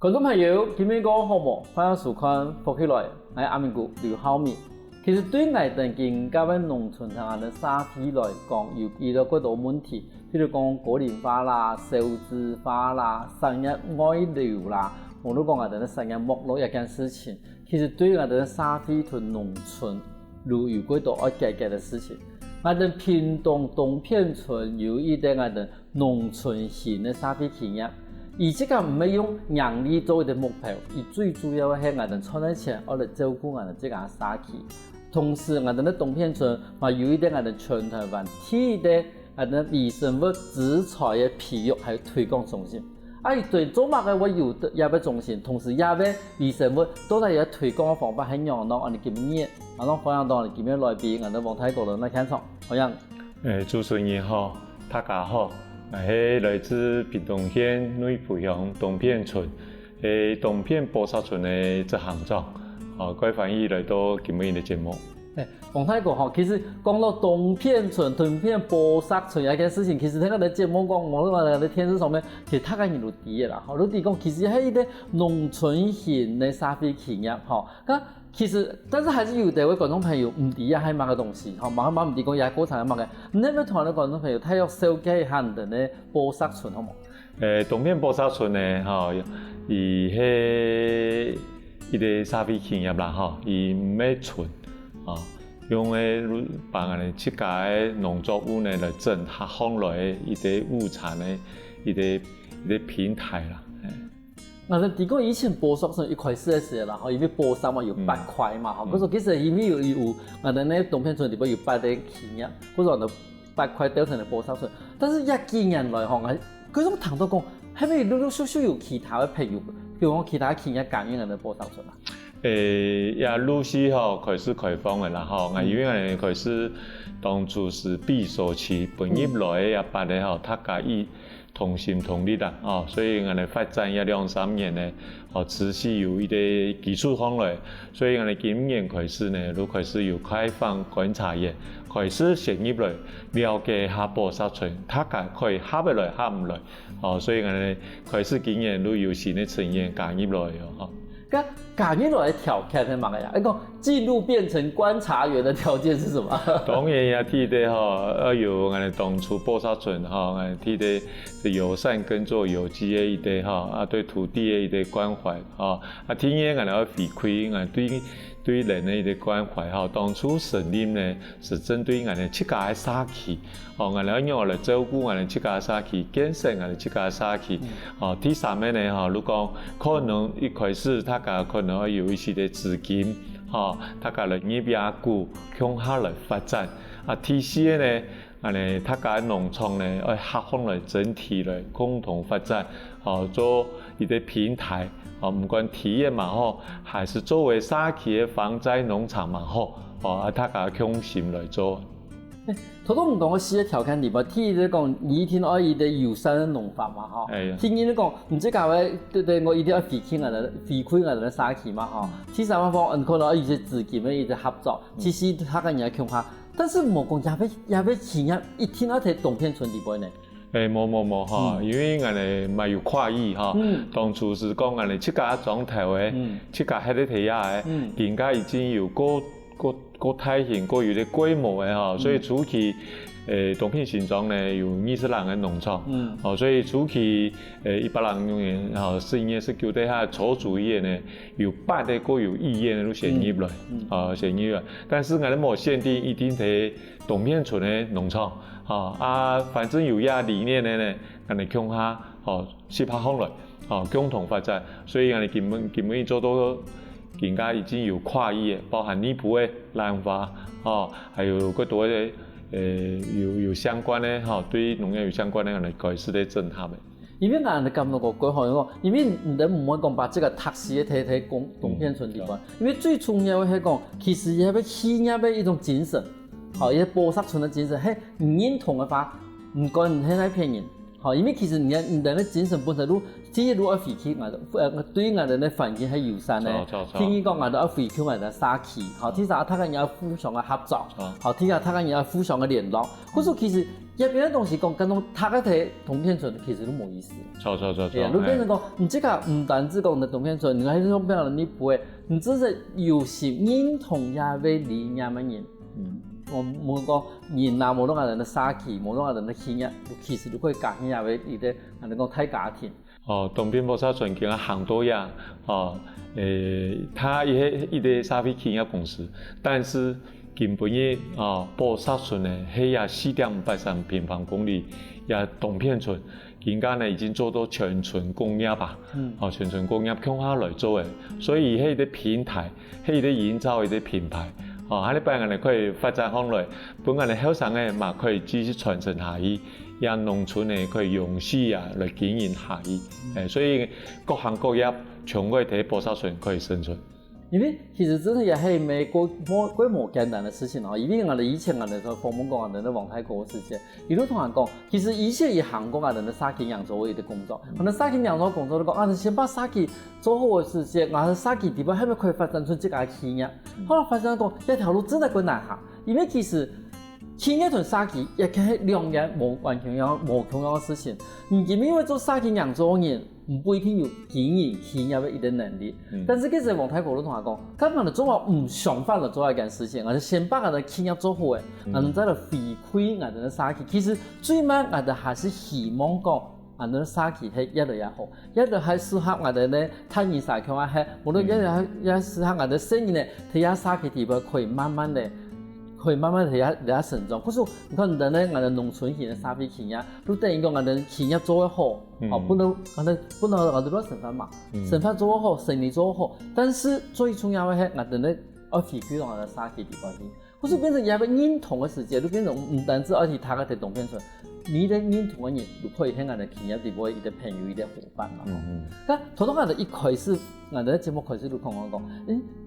观众朋友，今日讲好无？欢迎收看福起来，我阿明哥刘浩明。其实对我哋近甲喺农村同埋啲沙皮来讲，有遇到几多问题，譬如讲国龄化啦、少子化啦、生育外流啦，我都讲我哋啲生育没落一件事情。其实对我哋啲沙皮同农村，有几多要解决的事情。我哋屏东片村有一啲我哋农村型嘅沙皮企业。而这个唔係用盈利作為嘅目標，而最主要係我哋賺啲錢，我哋照顧我哋這個社區。同時，我哋嘅東片村嘛有一啲我哋全台灣第一啲我哋微生物植材嘅培育係推廣中心。對做乜嘅我有也俾中心，同時也俾微生物都係有推廣嘅方法係讓我哋今年，我哋歡迎到我哋今日來賓，我哋黃太國人嚟現場，歡迎。主持人好，大家好。我是來自屏東縣內埔鄉東片村，東片播沙村的執行長，各位歡迎來到今日的節目。黃太國其實講到東片村、東片播沙村一件事情，其實喺我哋節目講，我哋喺電視上面，其實大家人都知嘅啦。都知講，其實係一啲農村型嘅社會企業，咁其實，但是還是有啲位觀眾朋友唔知係乜嘅東西，唔知講也過程係乜嘅。你可唔可以同我哋觀眾朋友睇下紹介一下你哋嘅播沙村好冇？東片播沙村呢，伊係一個社會企業啦，伊唔係村，用誒幫我哋設計嘅農作物呢來整合放落一個物產嘅一個平台啦。我哋講以前播沙村一開始嘅時候啦，因為播沙嘛有8塊嘛，嗰時其實因為有我哋呢東片村裏邊有8個企業，嗰時我哋8塊雕成嘅播沙村。但是一幾年來嗰種談到講，係咪陸陸續續有其他嘅朋友，譬如講其他企業感應我哋播沙村啊？也陸續開始開放嘅啦，因為我哋開始當初是閉鎖期，本入來也8個大家同心同力啦，所以我哋發展也2-3年呢，持續有一啲技術方面，所以我哋今年開始呢，都開始有開放觀察業，開始先入來了解下播沙村，大家可以合得來合唔來，所以我哋開始今年都有新嘅成員加入來哦。咁加入來嘅條件係乜嘢呀？一個進入變成觀察員嘅條件是什麼？當然也睇得要有我哋當初播沙村我哋睇得友善耕作有機嘅一啲對土地嘅一啲關懷天然我哋要回饋我哋對人嘅一啲關懷當初成立呢是針對我哋自家嘅社區我哋要用嚟照顧我哋自家嘅社區，建設我哋自家嘅社區第三個呢如果可能一開始大家可能要有一些嘅資金大家嚟入野股向下嚟發展第四個呢大家農場呢要合作嚟整體嚟共同發展做一個平台唔管體驗嘛還是作為社區嘅防災農場嘛大家共心嚟做。頭都唔講我四個條件裡邊，第一咧講你聽到伊啲友善嘅農法嘛第二咧講唔知教嘅對我一定要回饋我哋社區嘛第三方可能要有些資金嘅一啲合作，其實大家也強下，但是冇講也俾企業一聽到喺東片村裡邊呢。冇因為我哋咪有跨域當初是講我哋自家裝頭嘅，自家喺啲地下嘅，而家已經有個大型個有啲規模嘅所以初期東片新莊呢有20人嘅農場，所以初期100人4年19底下籌組業呢有8個有意願嘅都先入來，先入來，但是我哋冇限定一定喺東片村嘅農場，反正有嘢理念嘅呢，我哋向下設拍方來，共同發展，所以我哋基本做到。更加已經有跨域，包含泥埔嘅藍化，還有更多嘅有相關嘅對農業有相關嘅我哋開始嚟整合嘅。因為我哋咁多個規劃，因為你唔好講把這個特色嘅睇東片村地方，因為最重要係講，其實也係企業嘅一種精神，一個播沙村嘅精神係唔認同嘅話，唔該唔係太騙人。因為其實你嘅精神本身都，第一如果回饋對我哋嘅環境係友善嘅，第二個我哋要回饋我哋嘅社區，第三大家要互相嘅合作，第四大家要互相嘅聯絡。嗰時其實也变东西讲，跟侬他个睇同片村其实都冇意思。错。你变成讲，你这个唔单止讲的同片村，你还是讲变成你不会，你只是有时认同也为理念乜人。我冇讲人啊，冇多人的杀气，冇多人的气呀，其实都可以家庭也为伊的，人讲太家庭。东边菩萨村叫啊杭多亚，他也一个沙皮企业公司，但是根本也菩萨村呢，迄也4.583平方公里，也东片村，人家呢已经做到全村工业吧，全村工业向下来做的，所以迄个平台，迄个营造一个品牌。喺呢班人可以发展上来，本人的后生呢嘛可以继续传承下去，让农村呢可以永续来经营下去。所以各行各业全部喺菩萨村可以生存。因为其实真的也系美国规模简单的事情因为我哋以前我哋在访问过我哋的王太国事件，伊都同人讲，其实一切以韩国我哋的沙棘养殖为的工作，我哋沙棘养殖工作都讲，先把沙棘做好的事情，我哋沙棘地方系咪可以发展出这个企业？后来发现讲，一条路真的困难下，因为其实企业同沙棘也係兩樣完全冇同樣嘅事情，因為做沙棘養殖嘅人唔一定有經營企業嘅一定能力，但是其實王太國都同我講，咁我哋做話唔想法嚟做一件事情，我哋先把我哋企業做好嘅，我哋再嚟回饋我哋嘅沙棘。其實最尾我哋還是希望講，我哋嘅沙棘係越來越好，越來越適合我哋咧產業社區啊，係無論越來越適合我哋生意咧，睇下沙棘地方可以慢慢地。可以慢慢地嚟成長。可是你看，人咧，我哋農村型嘅沙皮企業，都等於講我哋企業做得好，不能我哋都生產嘛，生產做得好，生意做得好。但是最重要嘅係我哋咧，要提供我哋沙皮地方先。可是變成有一個認同嘅世界，都變成唔單止要去他個地動變出，你哋認同嘅人都可以喺我哋企業地方一啲朋友、一啲夥伴啦。但頭先我哋一開始，我哋節目開始都講，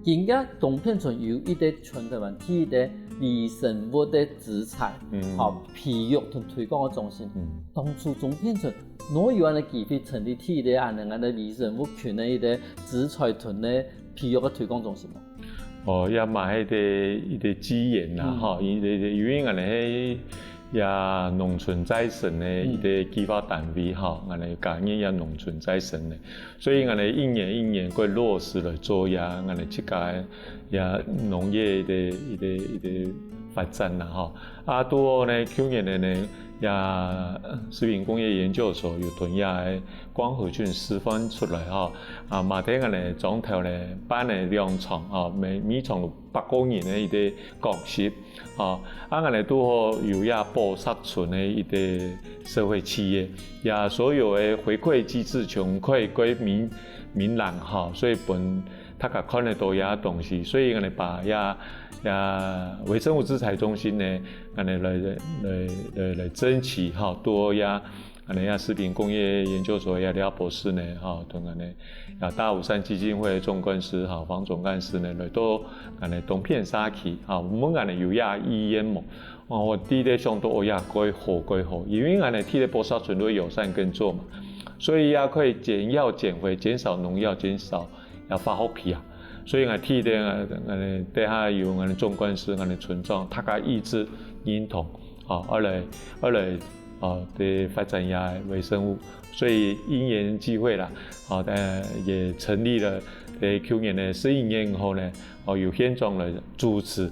人家動片村有一啲全台灣第一個微生物的資產，培育同推廣嘅中心。當初動片村哪有人嘅機會成立第一個嘅微生物群嘅一啲資產團嘅培育嘅推廣中心？也買一個資源啦，因為我哋也農村再生的一個計劃單位我哋講嘢也農村再生的，所以我哋一年會落實來做我哋這個也農業的一個發展啦，到呢去年的呢也食品工業研究所有同嘅光合菌示範出來馬底我哋總頭咧辦嘅兩場每場8個人嘅一個講習我哋都好有也菩薩村嘅一個社會企業，也所有嘅回饋機制全可以歸民人所以本大家看得到也東西，所以我哋把微生物資材中心呢，我哋來爭取多我哋食品工業研究所廖博士呢同我哋大武山基金會總幹事黃總幹事呢來到我哋東片沙期我們我哋有意願嘛，我第一個想到我改好，因為我哋替菩薩村都友善耕作嘛，所以可以減藥減肥，減少農藥，減少化學品所以我替的我哋底下有我哋總幹事，我哋村長，大家一致認同而來的發展微生物，所以因緣際會啦，也成立了去年的11年後呢，由縣長來主持，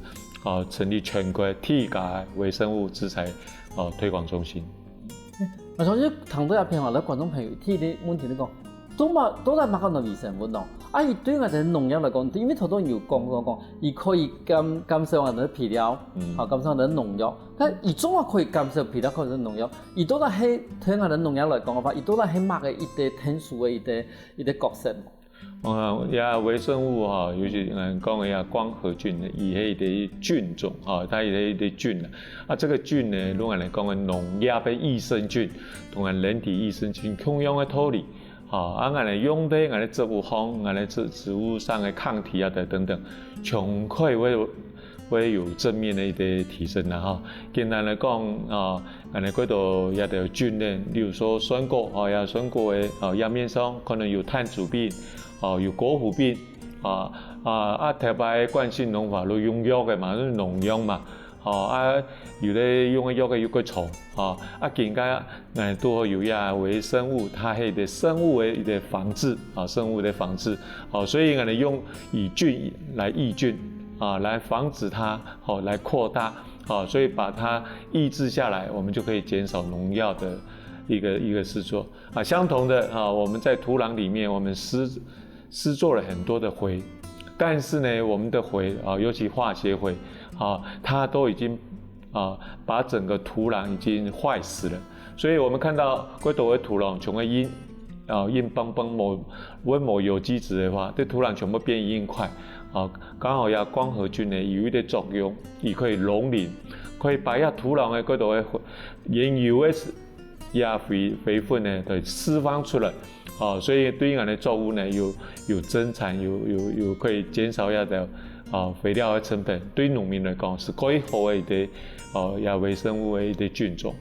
成立全國第一個微生物資材推廣中心。我相信聽到一片咧，觀眾朋友提啲問題，你講都係乜嘢微生物咯？伊對我哋農業嚟講，因為好多人有講，伊可以減少我哋嘅肥料，減少我哋嘅農藥。但伊總係可以減少肥料，或者農藥。伊都係喺對我哋農業嚟講嘅話，伊都係喺乜嘅一個特殊嘅一個角色。微生物尤其講嘅光合菌，伊係一個菌種它係一個菌這個菌呢，如果嚟講嘅農業嘅益生菌同人體益生菌同樣嘅道理。我哋用的我哋植物方，我哋植物上的抗體等等，全可以會有正面的一個提升啦簡單來講我哋嗰度也有菌咧，例如說酸果酸果嘅葉面上可能有炭疽病有果腐病特別慣性農法都用藥嘅嘛，都農藥嘛有咧用个草，更加多有微生物，它系的生物的防治，生物的防治，所以用以菌来抑菌，来防止它，来扩大，所以把它抑制下来，我们就可以减少农药的一个施作，相同的，我们在土壤里面，我们施作了很多的肥。但是呢，我们的肥尤其化学肥，它都已经把整个土壤已经坏死了。所以我们看到几多的土壤，全部硬邦邦冇有机质的话，对土壤全部变硬块。刚好光合菌呢有一个作用，也可以溶磷，可以把土壤的几多的原有的肥分呢，都释放出来。所以对于我们的作物呢，有增产，有可以减少肥料的成本。对农民来讲是最好的一个微生物的一个菌种。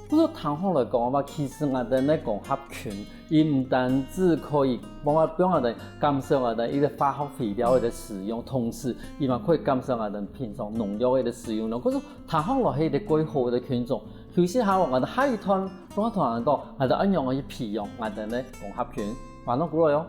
不过谈好来讲嘛，其实我哋咧讲合群，伊唔单止可以帮我哋减少我哋一个化学肥料的使用，同时伊嘛可以减少我哋平常农药的使用咯。可是谈好落係一個最好的菌種。首先下我哋下一段，我同人講，我哋按樣去培養我哋咧講合群，玩到過來哦。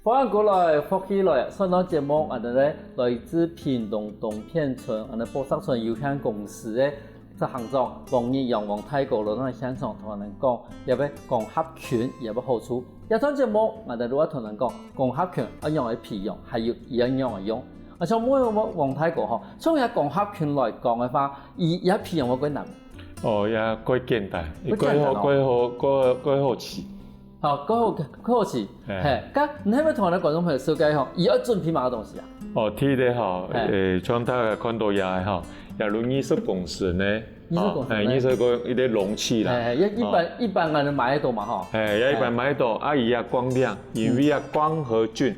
欢迎过来，福起来！上档节目，我哋咧来自屏东东片村，我哋波萨村有限公司嘅执行长王义阳、王太国，喺现场同人讲，要讲合群有乜好处？一档节目，我哋都會同人講合群一樣嘅培養，係要一樣嘅用。我想問王太國嗬，從一講合群來講嘅話，而培養有幾難？也幾簡單，幾好似。嗰好似，咁你係咪同我哋觀眾朋友紹介下，而家準備乜東西啊？第一個像大家看到也如20公升呢，20個一個容器啦。一般我哋買得到嘛？一般買得到，伊光亮，因為光合菌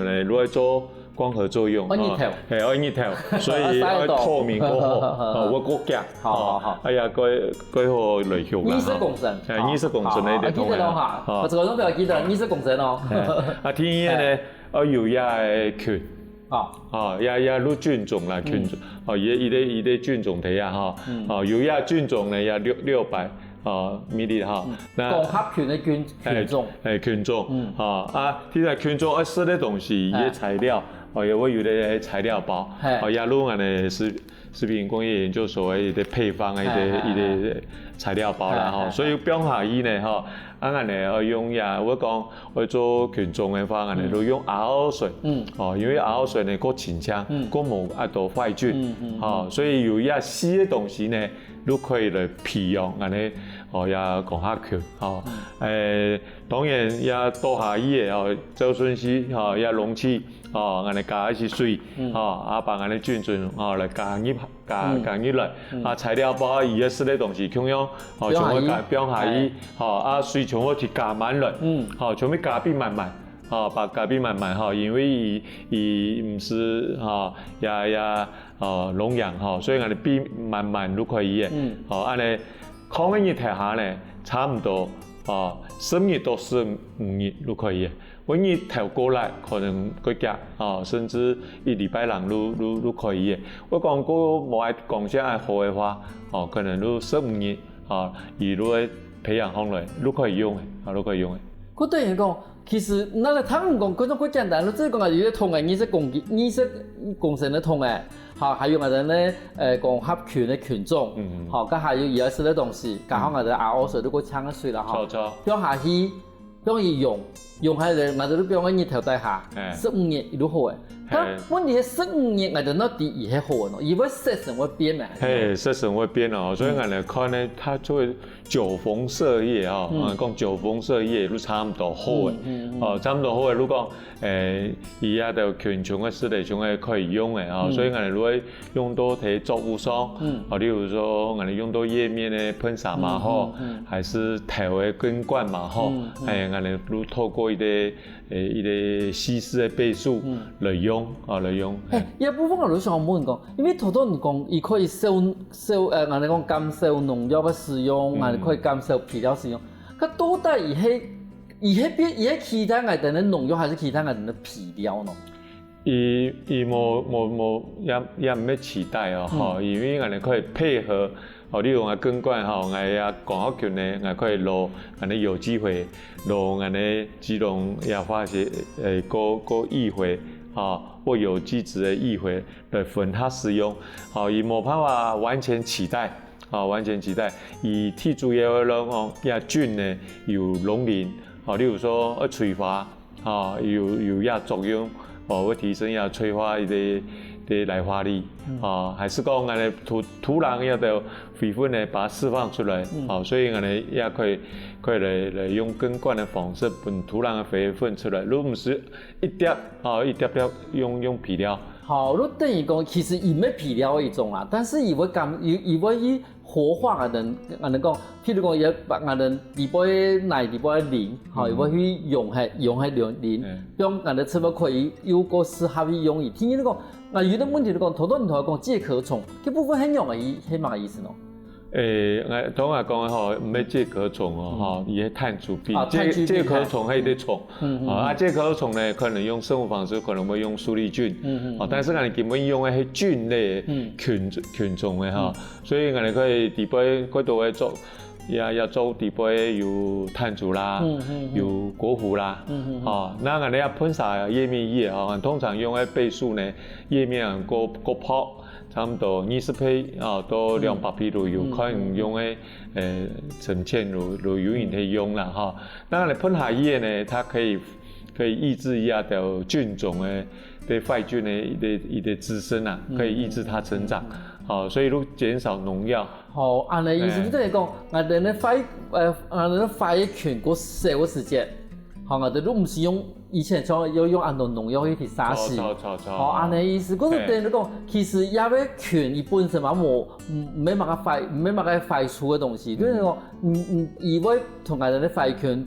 呢，如果做光合作用，按熱頭，所以透明過好，我夾，好，幾好類型啦。20公升，20公升呢啲通嘅。我這個都比較記得20公升哦。天呢，有菌。也入菌種啦，菌種，伊啲菌種睇下有菌種呢也600ml 講合群的菌種，菌種，其實菌種吃的東西，伊啲材料，也會有啲材料包，也如我哋食品工業研究所嘅啲配方嘅啲材料包啦，所以標下伊呢，我哋用我講我做菌種嘅話，我哋都用RO水，因為RO水呢個清香，個冇多壞菌，所以有細嘅東西呢，都可以來培養我哋也講合群，當然也多下伊嘅周順時也容器，我哋加一些水，把我哋菌種來加入來，材料包伊嘅食嘅東西，咁樣全部標下伊，水全部去加滿來，全部加邊慢慢，把加邊慢慢，因為伊唔是也農藥，所以我哋邊慢慢都可以嘅，安尼抗嘅熱睇下呢，差唔多10日到15日都可以嘅。我熱調過來，可能幾日甚至1禮拜人都可以嘅。我講過冇愛講些愛好嘅話，可能都15日而如果培養好來都可以用嘅，都可以用嘅。嗰對人講，其實那個他們講嗰種幾簡單，即係講係有啲痛嘅，20公升的痛嘅，還有我哋咧講合群的群種，咁還有220的東西，加上我哋RO水都過嗆嘅水啦，標下去，標去用。用下来，我哋都比如講日頭底下15年伊都好誒。咁問題係15年我哋那啲伊係好嘅咯，伊會色神會變咩？嘿，色神會變哦，所以我哋看呢，它就會九逢色葉哦，講九逢色葉都差唔多好嘅，哦，差唔多好嘅，如果伊啊就群眾嘅室內仲係可以用嘅哦，所以我哋如果用到喺作物上，哦，例如說我哋用到葉面嘅噴灑嘛好，還是頭嘅根管嘛好，我哋如透過一個稀釋嘅倍數來用。嚟用。有部分我都想問講，因為好多人講，伊可以我哋講減少農藥嘅使用，我哋可以減少肥料使用。咁到底伊係其他我哋嘅農藥，還是其他我哋嘅肥料呢？伊冇也唔咩期待哦，吼，因為我哋可以配合，哦，你用個根管吼，我哋廣好權呢，我可以落我哋有機會落我哋幾種也化學個液回。或有機質的液回來分它使用，伊冇辦法完全取代，完全取代。伊最主要嘅咯，也菌呢有農林，例如說催化，有也作用，會提升也催化伊的來花力，還是講我哋土壤也得肥分呢把它釋放出來，所以我哋也可以來用根管的方式把土壤的肥分出來，如果唔是一碟用肥料。好，如等於講其實伊唔係肥料一種啦，但是伊會去活化我哋講，譬如講也把我哋底部奶底部嘅磷，伊會去用喺磷，用我哋是否可以有個適合去用伊？聽你講，有啲問題你講，好多人同我講介殼蟲，佢部分很用嘅，係乜意思呢？我當我講吼，唔係介殼蟲哦，伊係碳足壁。介殼蟲係啲蟲，介殼蟲呢可能用生物方式，可能會用蘇力菌，但是我哋基本用嘅係菌類菌種嘅吼，所以我哋可以底部嗰度去做，也做底部有碳足啦，有果核啦，那我哋要噴灑葉面液通常用嘅倍數呢，葉面個泡。差唔多20倍到200倍都有，可能用嘅成千都有人可以用啦哈。那你噴下葉呢，它可以抑制一下條菌種的壞菌的滋生啊，可以抑制它成長。所以都減少農藥。好，按你意思即係講，我哋咧壞菌個少嘅時間，我哋都唔是用。以前像要用按照農藥去殺死，按你意思，嗰時等於講，其實也係菌，伊本身嘛冇唔係乜嘅壞處嘅東西，就是講，以為同我哋啲壞菌，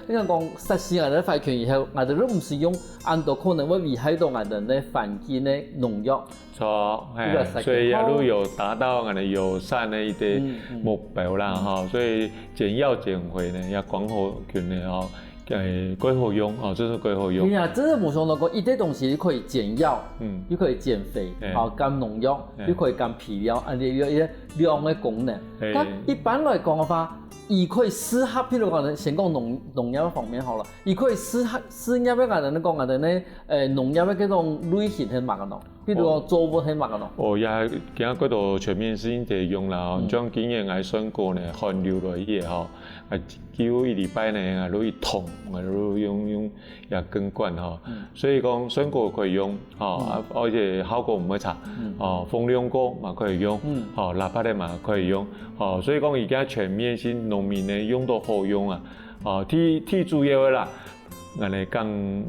你講殺死我哋啲壞菌以後，我哋都唔是用按照可能會危害到我哋啲環境嘅農藥。錯，所以也都有達到我哋友善嘅一啲目標啦，所以減藥減肥呢，也廣好權呢，幾好用哦，這是幾好用。係啊，真係冇想到過，一啲東西你可以減藥，又可以減肥，減農藥，又可以減皮料，有兩個功能。但一般來講嘅話，伊可以適合，譬如講，先講農藥方面好了，伊可以適合我哋講我哋咧農藥嘅嗰種類型係乜嘅咯？譬如講作物係乜嘅咯？也係今嗰度全面性地用啦，將經驗係選過呢，韓流落去吼，叫1禮拜呢，攞一桶，攞用也根管吼，所以講選過可以用，而且效果唔會差，風涼過嘛可以用，喇叭的嘛可以用，所以講而家全面性農民呢用都好用啊，最主要嘅啦。我哋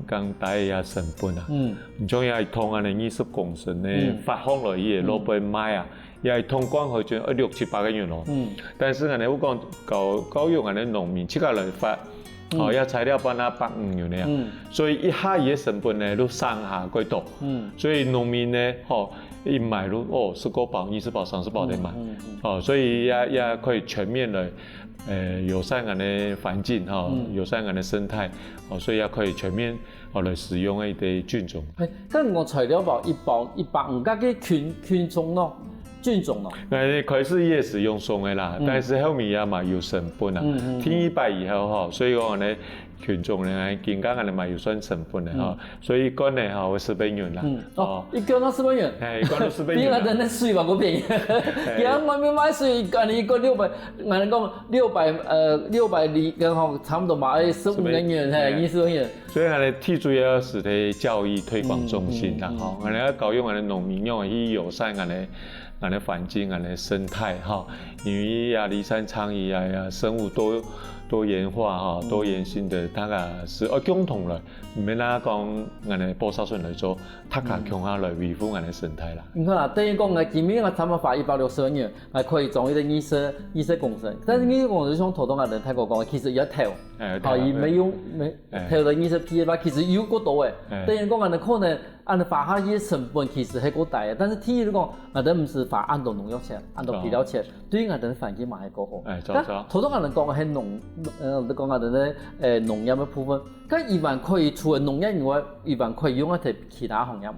降低下成本啊，唔將也係通我哋20公升咧發放落去攞去賣啊，也係通關去轉600-700個元咯。但是我哋講教育我哋農民即刻嚟發，要材料幫他150元咧，所以一下嘢成本咧都上下幾多，所以農民咧一買都19包、20包、30包嚟買，所以也可以全面嚟。友善我哋環境友善我哋生態，所以也可以全面來使用一啲菌種。咁我材料包150加嘅菌種咯，菌种咯。开始也使用松的啦，但是后面也嘛有成本啊。天一白以后哈，所以讲呢。群众呢，更加安尼嘛有算成本的哈，所以讲呢哈，会400元啦。一罐到400元。一罐到400元。比我的水嘛，不便宜。其他外面买水，一罐600，按你讲600然后差不多嘛，15元，20元。所以安尼替主要是在教育推广中心啦，哈，安尼要搞用安尼农民用去友善安尼环境安尼生态哈，因为离山苍蝇呀生物多元化哈，多元性的大概是共同了，唔免哪讲安尼播杀顺来做，他加强下来维护安尼生态啦。你看啦，等于讲今年差不多花160万元，可以种一个绿色工程，但是绿色工程像头东人泰国讲，其实要投，伊没用投的绿色批发，其实有够多诶。等于讲安尼可能按花下去成本其实係夠大嘅，但是天你講，我哋唔是花按到農藥錢，按到肥料錢，對於我哋環境嘛係夠好。但頭先我哋講嘅係我哋講我哋咧農業嘅部分，咁以往可以除了農業以外，以往可以用一啲其他行業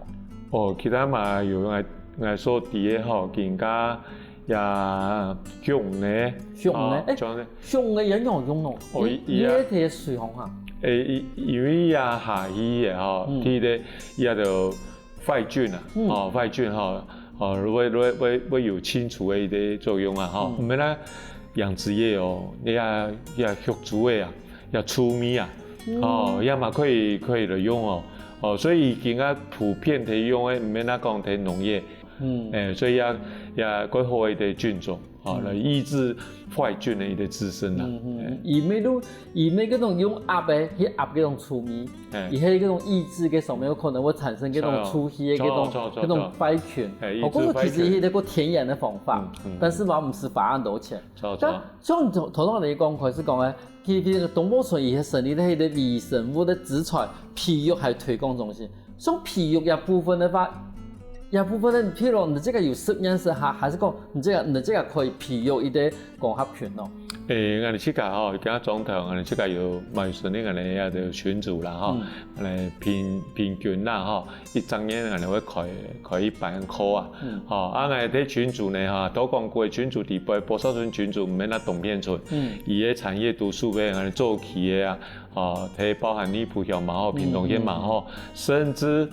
冇？其他嘛有我所啲嘅嗬，更加也熊咧，熊嘅一樣用咯，依啲水行嚇。因為下雨嘅吼，佢哋也就壞菌啊，壞菌吼，會有清除嘅啲作用啊，吼，唔免啦養殖業哦，也學煮嘅啊，也粗米啊，也嘛可以嚟用哦，所以而家普遍地用嘅唔免啦講啲農業，所以也改好一啲菌種。來抑制壞菌的一個滋生啦。而咩嗰種用壓嘅，去壓嗰種粗米，而係嗰種抑制嘅上面有可能會產生嗰種粗氣嘅嗰種壞菌。我覺得其實係一個天然嘅方法，但是嘛唔是花很多錢。但像頭先我哋講開始講嘅，其實東坡村而係成立咗一個微生物的資材培育係推廣中心，像培育一部分的話。一部分咧，譬如你這個有實驗室下，還是講你這個可以培育一啲光合群咯。我哋這個吼，今日總頭我哋這個有賣順利，我哋也有群組啦，吼，我哋平均啦，吼，一整年我哋會開100塊啊，吼，我哋啲群組呢，哈，都講過群組底部波少村群組唔免那東邊村，伊個產業都數俾我哋做起嘅啊，睇包含荔浦鄉嘛，吼，屏東縣嘛，吼，甚至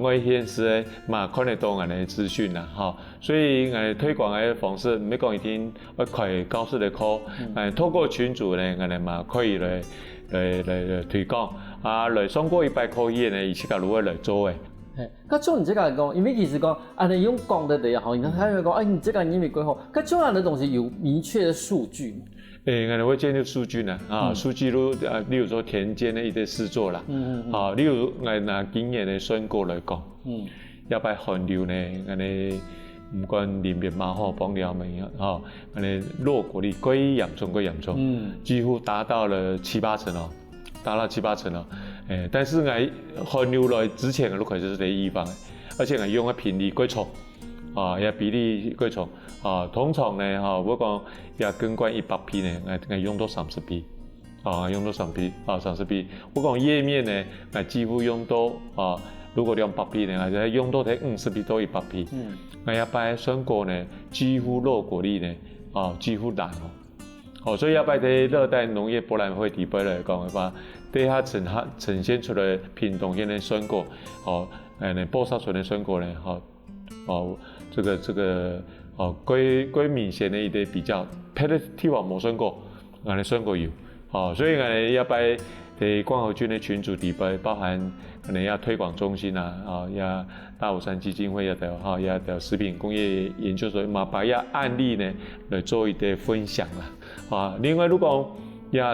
外縣市嘛，看得到我哋資訊啦，吼，所以我哋推廣嘅方式唔係講一定會開高數嘅課。透過群組呢，我哋嘛可以來推廣，來上過100塊嘢呢，一起個如何來做嘅。咁像你這個嚟講，因為其實講，你用講的嚟好，你睇佢講，你這個因為幾好，咁這樣的東西有明確的數據。我哋會建立數據呢，數據例如說田間的一啲施作啦，例如我哋拿今年的選果來講，要擺寒流呢，我哋。唔管林邊嘛吼，幫了沒吼，我哋落果率歸嚴重，幾乎達到了7-8成哦，達到7-8成哦。但是我寒流來之前我都開始在預防，而且我用嘅頻率過重，也比例過重，通常呢我講也更換100批呢，我用到30批，用到30批，我講葉面呢，我幾乎用到如果用200批呢，我用到睇50批到100批。我一擺選果呢，幾乎落果率呢，幾乎零哦。所以一擺喺熱帶農業博覽會底部來講嘅話，對它呈現出來屏東縣的選果，波沙村的選果呢，這個歸明顯的一啲比較，譬如天王冇選果，我哋選果有，所以我哋一擺喺光和郡的群組底部，包含可能要推廣中心啊，也大武山基金會也有食品工業研究所嘛，把一案例呢來做一啲分享啦。另外如果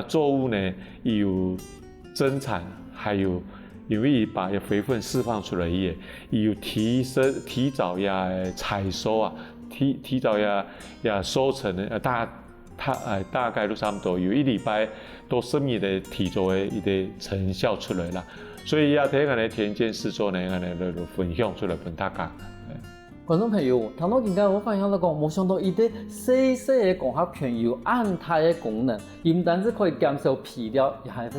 作物呢有增產，還有因為把肥分釋放出來也有提早採收啊，提早收成呢，大概都差不多有1禮拜都生米的提早的一個成效出來啦。所以要睇我哋田間施作呢，我哋嚟分享出來俾大家。觀眾朋友，頭先我分享到講，冇想到一啲細細嘅光合群有安胎嘅功能，唔單止可以減少肥料，也係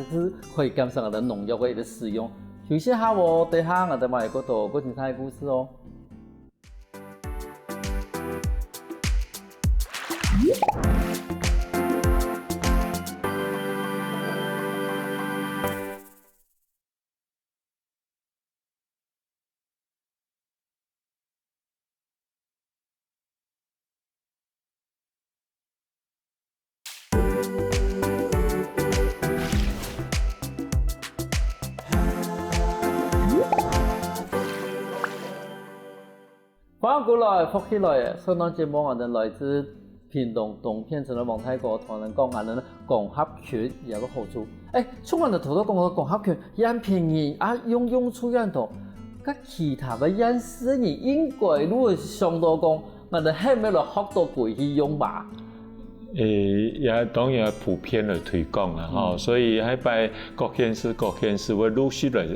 可以減少我哋農藥嘅一個使用。休息下喎，等下我哋買嗰度嗰精彩嘅故事哦。反过来福起来的，相当节目我们来自屏东东片城的王太哥同人讲我们共合拳有个好处。像我们头先讲个共合拳，也便宜啊，用处样度，甲其他的演示人应该如果相当讲，我们后面来学到贵去用吧。也当然普遍来推广啦，吼，所以喺摆各县市会陆续来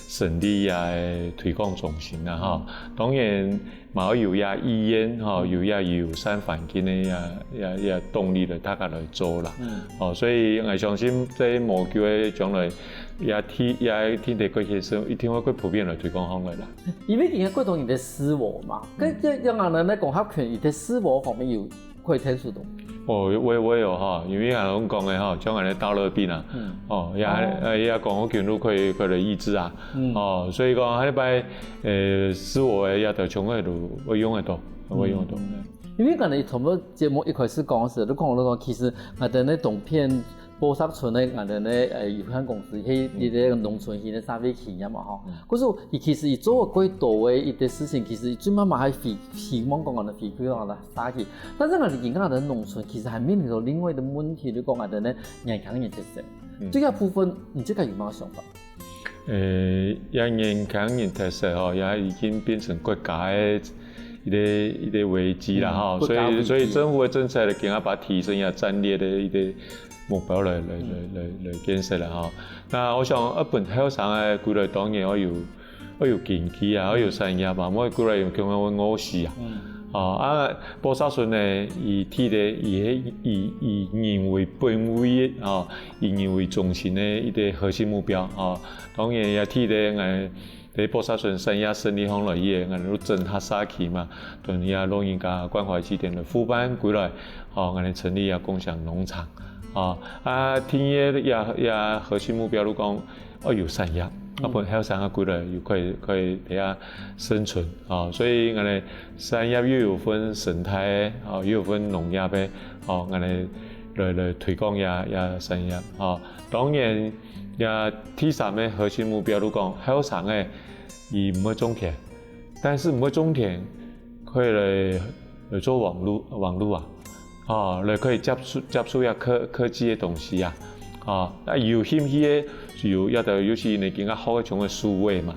成立也推广中心啦，吼。当然嘛有也医院，吼，有也友善环境的也动力来大家来做啦，所以我相信在无久的将来也天地各县市一定会去普遍来推广方面啦。因为而家各种人的思维嘛，让人咧共合拳伊的思维方面有可以听出到。我有哈，因为俺讲的哈，将俺的大热病啊，也讲好拳都可以来抑制啊，所以讲喺摆使我也得从喺度会用得到，因为刚才从个节目一开始讲时，都讲到其实我哋咧动片波萨村咧，我哋咧有限公司喺你哋农村迄个三位企业嘛吼，可是伊其实伊做个几多的一啲事情，其实最慢慢系希望讲我哋回馈我哋沙去，但是我哋而家我哋农村其实还面临到另外的问题，就讲我哋咧年轻人特色，这个部分你这个有乜想法？也年轻人特色吼，也已经变成国家的一个危机啦吼，所以政府的政策嚟更加把提升也战略的一个目标来建设啦吼。那我想一本后生的几类当然我有经济啊，我有产业嘛，我几类用讲我饿死啊。波萨村呢，以体的以人为本位的以人为中心的一个核心目标当然也体的在波萨村产业胜利方来也，我哋整合沙起嘛，同也老人家关怀起点的副班过来，我哋成立也共享农场，天野也核心目标都讲有产业，本还有产业过来又可以大家生存，所以我哋产业又有分生态又有分农业的，我哋来推广也产业，当然也第三个核心目标都讲还有产业。伊唔会种田，但是唔会种田，可以来做网络来可以接触下科技的东西有兴趣的有也得尤其你更加好的种的数位嘛，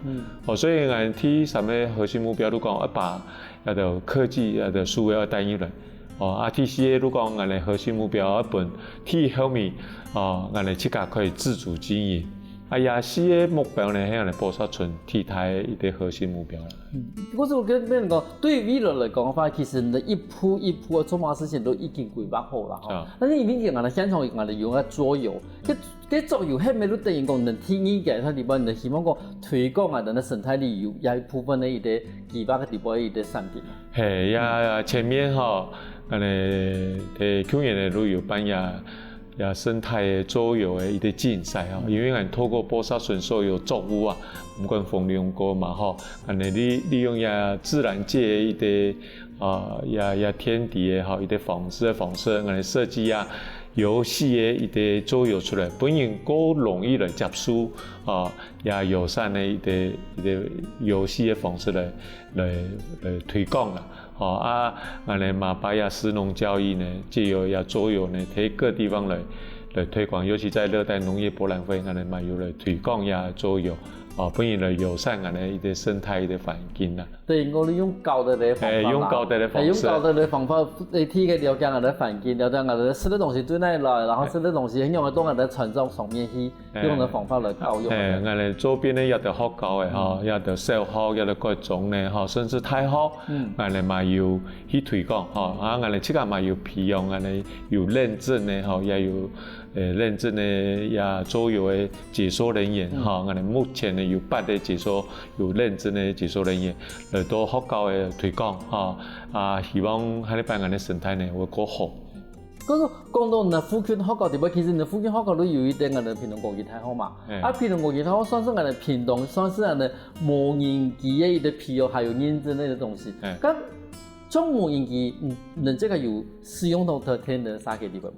所以俺第三个核心目标都讲把也得科技也得数位要带入来，第四个都讲俺的核心目标本第后面俺的自家可以自主经营。也四个目标呢，係我哋波萨村替代一個核心目標啦。可是我跟別人講，對於未來嚟講嘅話，其實你一步一步嘅做乜事情都已經規劃好啦。但是因為我哋現場我哋用個桌遊，嗰桌遊係咪都等於講能體驗嘅？佢哋幫你希望講推廣我哋嘅生態旅遊，有一部分嘅一啲規劃嘅地方一啲產品。係呀，前面我哋去年嘅旅遊班也生态的桌遊的一個競賽因為我透過波薩村所有作物唔管風利過嘛我哋利用也自然界的一個也天敵的一個方式我哋設計遊戲的一個桌遊出來，本人夠容易來接觸也友善的一個遊戲的方式來推廣啦。我哋嘛把食農教育呢，借由桌遊呢，喺各地方來推廣，尤其在熱帶農業博覽會，我哋嘛有來推廣桌遊，本然來友善我哋一個生態的環境啦。對，我哋用教導嘅方法用教導嘅方法嚟提嘅了解我哋環境，了解我哋食嘅東西對哪來，然後食嘅東西用喺當我哋傳統上面去用嘅方法來教育。我哋周邊呢也得學教嘅也得小學，也得各種呢甚至大學，我哋嘛要去推廣我哋即刻嘛要培養我哋有認證呢也有認證的也桌遊的解說人員我哋目前呢有8個解說有認證的解說人員來多學校的推廣希望喺呢班我哋生態呢會更好。嗰個講到你福建學校點解？其實你福建學校都有一啲我哋屏東國際大學嘛，屏東國際大學算是我哋屏東算是我哋無人機的一個培養還有認證的東西。咁種無人機，你這個有使用到特定的啥個地方？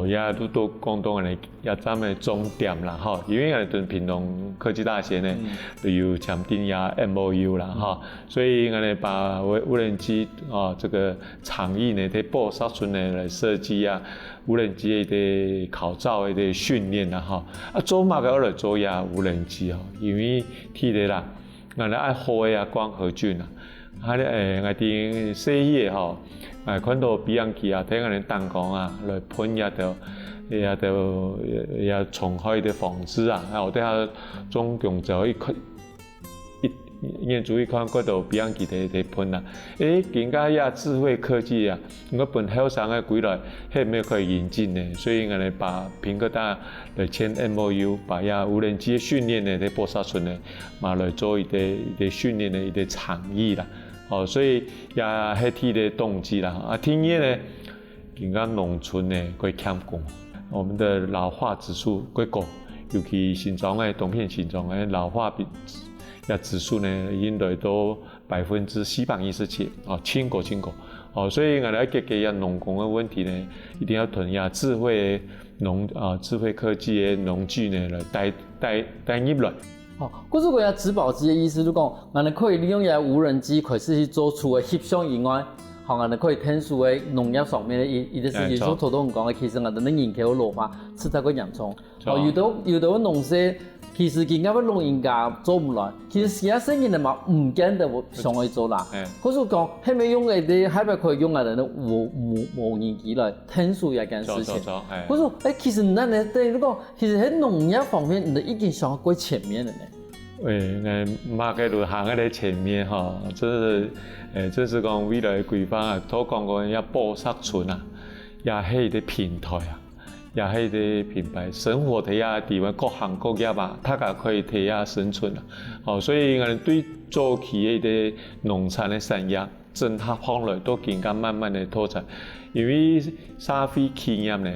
也都讲到安尼，也咱们重点啦，哈，因为安尼屏东科技大学呢，就有签订也 MOU 啦，哈，所以安尼把无人机这个场域呢，在布沙村呢来设计啊，无人机的考照的训练啦，哈，做嘛个来做呀无人机哦，因为天的啦，安尼爱好呀光合菌啊，安啲细叶吼。看到比昂机啊，睇我哋弹弓啊，来喷也虫害的防治啊，我哋下总共就研究一款嗰度比昂机的喷啊，更加也智慧科技啊，我本后生嘅归来，係咪可以引进呢？所以我哋把屏科大来签 MOU， 把无人机训练呢，在波沙村呢，嘛来做一啲训练的一啲场域啦。所以也係天的動機啦。天野呢，更加農村呢，佢欠工，我們的老化指數佢高，尤其心臟嘅東片心臟嘅老化指數呢，已經來到417%，超過。所以我哋解決農工嘅問題呢，一定要同智慧科技嘅農具呢來帶入來。嗰種個植保機的意思，就講，我哋可以利用無人機，開始去做出嘅翕相以外，我哋可以聽數嘅農業上面嘅一啲事情，所頭都講嘅，其實我哋嘅人口老化是太過嚴重。有到農事，其實更加要農人家做唔來，其實其他生意嚟嘛，唔見得上去做啦。嗰種講係咪用嘅啲，係咪可以用我哋嘅無人機來聽數一件事情？嗰種其實咱哋對你講，其實喺農業方面，你已經想過前面了呢。馬嘅路行喺前面哈，這是講未來規劃啊，都講過要布沙村啊，也係啲平台啊，也係啲品牌生活體啊地方各行各業啊，大家可以體啊生存啊，所以我哋對早期嘅農產嘅產業整合方面都更加慢慢嘅拓展。因為社會企業呢，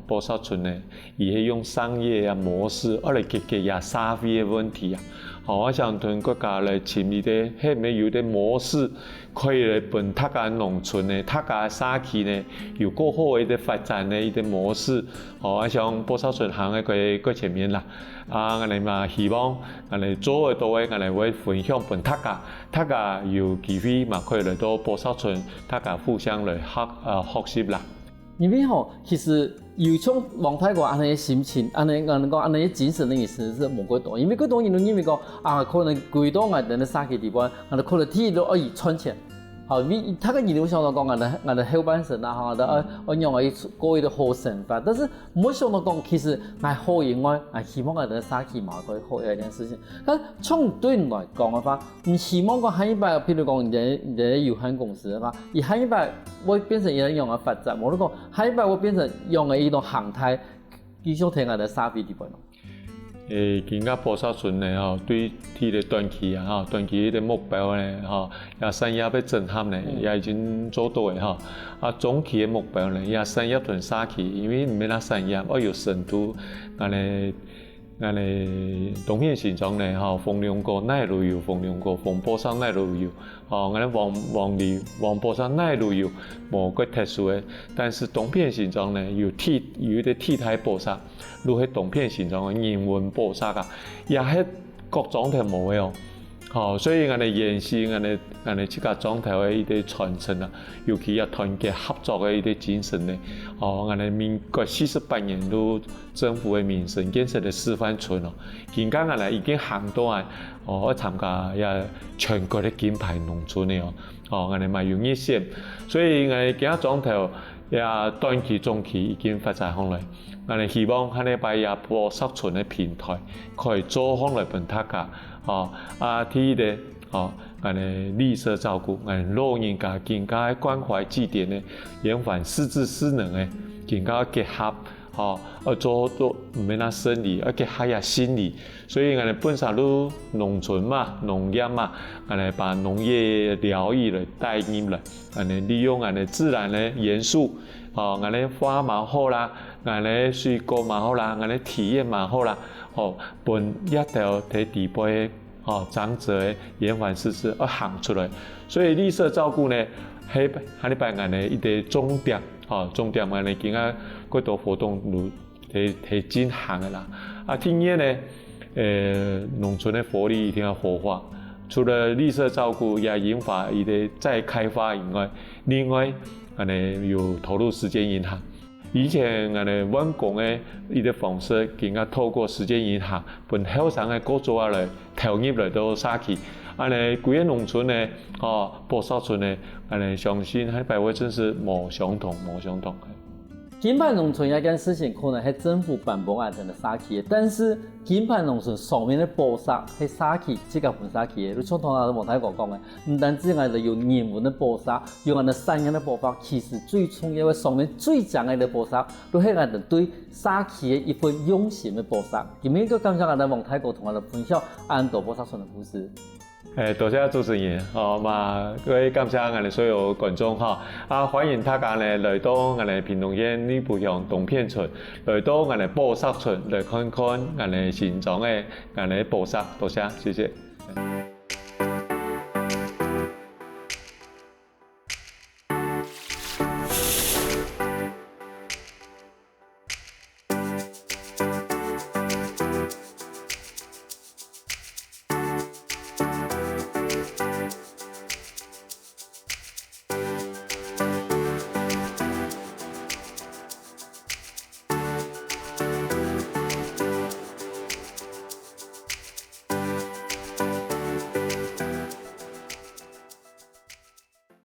布沙村呢，伊係用商業模式嚟解決社會嘅問題啊。我想同國家來簽一啲係咪有啲模式，可以嚟幫大家農村呢、大家社區呢，有更好嘅發展嘅一啲模式。我想布沙村行喺個前面啦。我哋嘛希望我哋做得到嘅，我哋會分享俾大家有機會嘛可以嚟到布沙村，大家互相嚟學習啦。因為其實有種望泰國安尼心情，安尼講安尼精神的意思是無幾多，因為幾多人都認為講可能幾多我哋嘅社區地方，我哋可能天都可以賺錢。他個人會想到講我哋後半生啊，我用過一個好生活，但是冇想到講其實我好以外，我希望我哋社區嘛可以好一件事情。但從對人來講嘅話，唔希望講下一輩，譬如講人有限公司嘅話，而下一輩會變成一樣嘅發展，冇得講下一輩會變成用嘅一種形態，繼續睇我哋社會地方。更加布沙村呢，對佢嘅短期啊，短期嘅目標呢，也產業要整合呢，也已經做到嘅中期嘅目標呢，也產業同社區，因為唔係那產業要有深度，我哋東片新莊呢，鳳龍哥奈路有鳳龍哥，黃坡山奈路有，我哋黃坡山奈路有冇個特殊嘅，但是東片新莊呢有啲替代布沙，如係東片新莊嘅人文布沙啊，也係各種都冇嘅所以我哋延續我哋自家莊頭嘅一啲傳承啊，尤其係團結合作嘅一啲精神呢，我哋民國48年度政府嘅民生建設嘅示範村現今我哋已經行到我參加全國嘅金牌農村嘅我哋咪用一線，所以我哋其他莊頭也短期、中期已經發展好來，我哋希望喺呢擺也布沙村嘅平台可以做好來俾大家。第一我哋綠色照顧，我哋老人家更加關懷祭典呢，延緩失智失能嘅，更加結合，做唔係那生理，結合下心理，所以我哋本身都農村嘛，農業嘛，我哋把農業療癒嚟帶入嚟，我哋利用我哋自然嘅元素，我哋花蠻好啦，我哋水果蠻好啦，我哋體驗蠻好啦。本一條喺地輩長者嘅延緩失智行出來，所以綠色照顧呢係呢班人嘅一啲重點，重點我哋見啊嗰度活动如提进行的啦。啊，第二呢，农村的活力一定要活化。除了绿色照顾也引发伊的再开发以外，另外有投入时间银行。以前阮讲的伊的方式，更加透过时间银行，把后生的工作来投入来到社区。规个农村呢，布沙村呢，相信喺百货真是无相同。金牌农村一件事情可能係政府辦不完成的社區的，但是金牌農村上面的布沙係社區自家本社區的。你像同阿黃太哥講的，唔單止係有人文的布沙，有人的山羊的布沙，其實最重要的上面最強嘅布沙，都係我哋對社區的一份用心的布沙。今日個感謝我哋黃太哥同我哋分享安度布沙村的故事。多謝主持人，各位感謝我哋所有觀眾歡迎大家來到我哋屏東縣內埔鄉東片村，來到我哋布沙村來看看我哋新莊嘅布沙，多謝，謝謝。